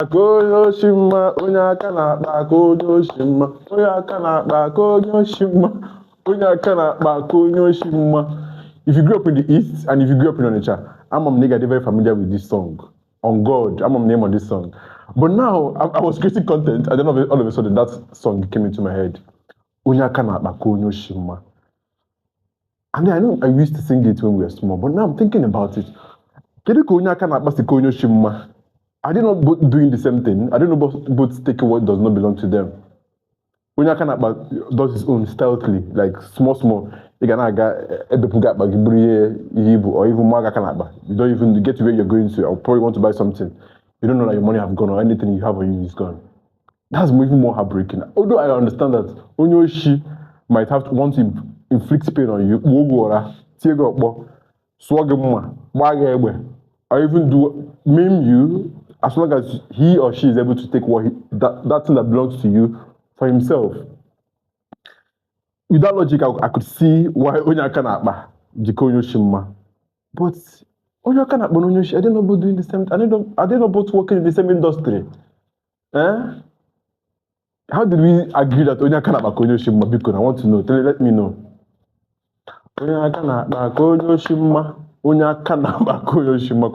Koyoshima, Unyakana, Koyoshima, Unyakana, Koyoshima, Unyakana, Koyoshima. If you grew up in the East and if you grew up in Onitsha, I'm nigga, they're very familiar with this song. On God, I'm name on this song. But now I was creating content, and then all of a sudden that song came into my head. Unyakana, Koyoshima. And then I know I used to sing it when we were small, but now I'm thinking about it. Are they not both doing the same thing? Are they not both taking what does not belong to them? Onyakanakpa does his own stealthily, like small. You can or even Magakanakpa. You don't even get to where you're going to, or probably want to buy something. You don't know that your money have gone or anything you have on you is gone. That's even more heartbreaking. Although I understand that Onyoshi might have to want to inflict pain on you, or even maim you, as long as he or she is able to take that thing that belongs to you for himself. With that logic, I could see why Onyakanakpa Onyoshima. But Onyakanakpa and Onyoshi, are they not both doing the same? Are they not both working in the same industry? How did we agree that Onyakanakpa Onyoshima? Because I want to know. Let me know. Onyakanakpa Onyoshima. Onyakanakpa Onyoshima.